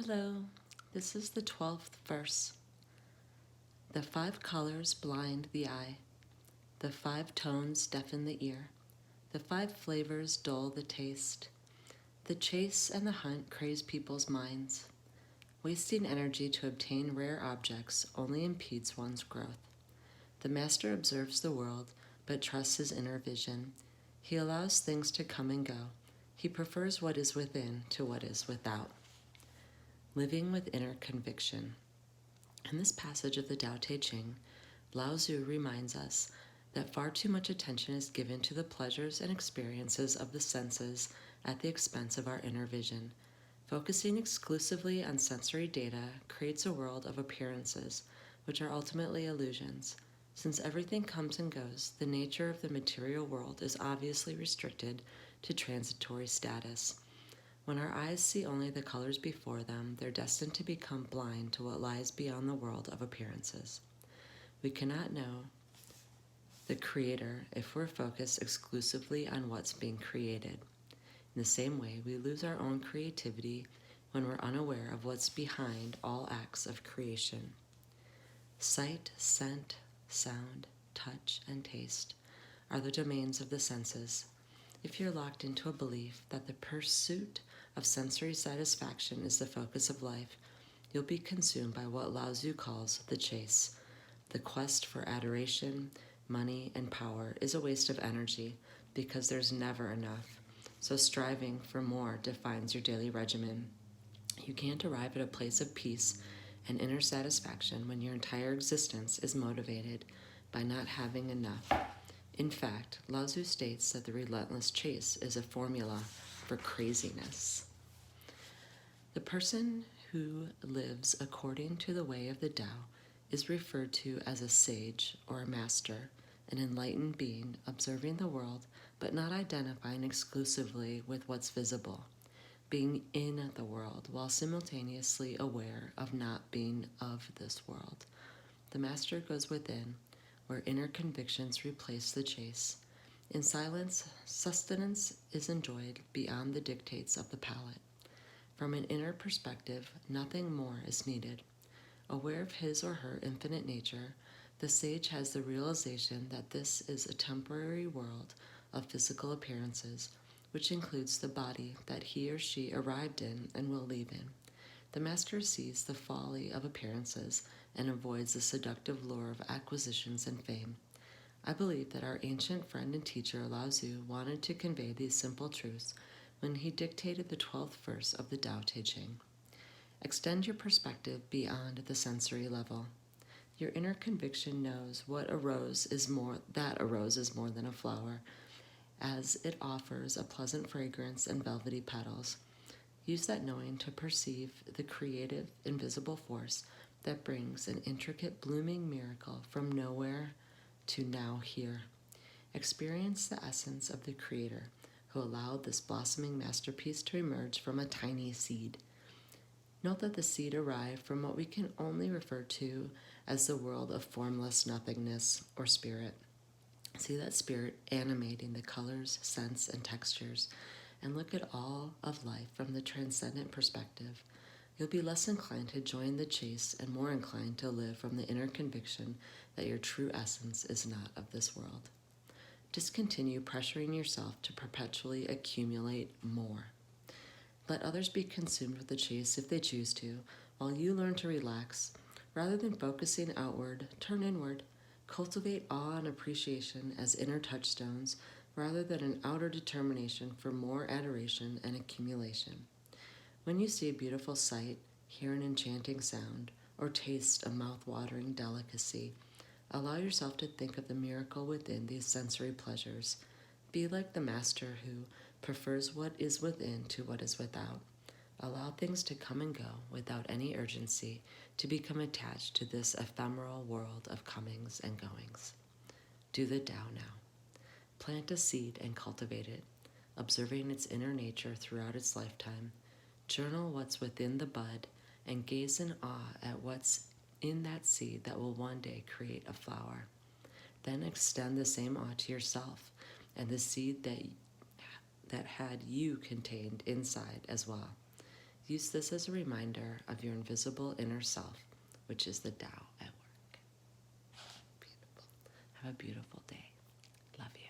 Hello, this is the 12th verse. The 5 colors blind the eye, the 5 tones deafen the ear, the 5 flavors dull the taste. The chase and the hunt craze people's minds. Wasting energy to obtain rare objects only impedes one's growth. The master observes the world, but trusts his inner vision. He allows things to come and go. He prefers what is within to what is without. Living with inner conviction. In this passage of the Tao Te Ching, Lao Tzu reminds us that far too much attention is given to the pleasures and experiences of the senses at the expense of our inner vision. Focusing exclusively on sensory data creates a world of appearances, which are ultimately illusions. Since everything comes and goes, the nature of the material world is obviously restricted to transitory status. When our eyes see only the colors before them, they're destined to become blind to what lies beyond the world of appearances. We cannot know the Creator if we're focused exclusively on what's being created. In the same way, we lose our own creativity when we're unaware of what's behind all acts of creation. Sight, scent, sound, touch, and taste are the domains of the senses. If you're locked into a belief that the pursuit of sensory satisfaction is the focus of life, you'll be consumed by what Lao Tzu calls the chase. The quest for adoration, money, and power is a waste of energy because there's never enough. So striving for more defines your daily regimen. You can't arrive at a place of peace and inner satisfaction when your entire existence is motivated by not having enough. In fact, Lao Tzu states that the relentless chase is a formula for craziness. The person who lives according to the way of the Tao is referred to as a sage or a master, an enlightened being observing the world but not identifying exclusively with what's visible, being in the world while simultaneously aware of not being of this world. The master goes within, where inner convictions replace the chase. In silence, sustenance is enjoyed beyond the dictates of the palate. From an inner perspective, nothing more is needed. Aware of his or her infinite nature, the sage has the realization that this is a temporary world of physical appearances, which includes the body that he or she arrived in and will leave in. The master sees the folly of appearances and avoids the seductive lure of acquisitions and fame. I believe that our ancient friend and teacher Lao Tzu wanted to convey these simple truths when he dictated the 12th verse of the Tao Te Ching. Extend your perspective beyond the sensory level. Your inner conviction knows that a rose is more than a flower, as it offers a pleasant fragrance and velvety petals. Use that knowing to perceive the creative, invisible force that brings an intricate blooming miracle from nowhere to now here. Experience the essence of the Creator who allowed this blossoming masterpiece to emerge from a tiny seed. Note that the seed arrived from what we can only refer to as the world of formless nothingness or spirit. See that spirit animating the colors, scents, and textures, and look at all of life from the transcendent perspective. You'll be less inclined to join the chase and more inclined to live from the inner conviction that your true essence is not of this world. Discontinue pressuring yourself to perpetually accumulate more. Let others be consumed with the chase if they choose to, while you learn to relax. Rather than focusing outward, turn inward. Cultivate awe and appreciation as inner touchstones rather than an outer determination for more adoration and accumulation. When you see a beautiful sight, hear an enchanting sound, or taste a mouth-watering delicacy, allow yourself to think of the miracle within these sensory pleasures. Be like the master who prefers what is within to what is without. Allow things to come and go without any urgency to become attached to this ephemeral world of comings and goings. Do the Tao now. Plant a seed and cultivate it, observing its inner nature throughout its lifetime. Journal what's within the bud and gaze in awe at what's in that seed that will one day create a flower. Then extend the same awe to yourself and the seed that had you contained inside as well. Use this as a reminder of your invisible inner self, which is the Tao at work. Beautiful. Have a beautiful day. Love you.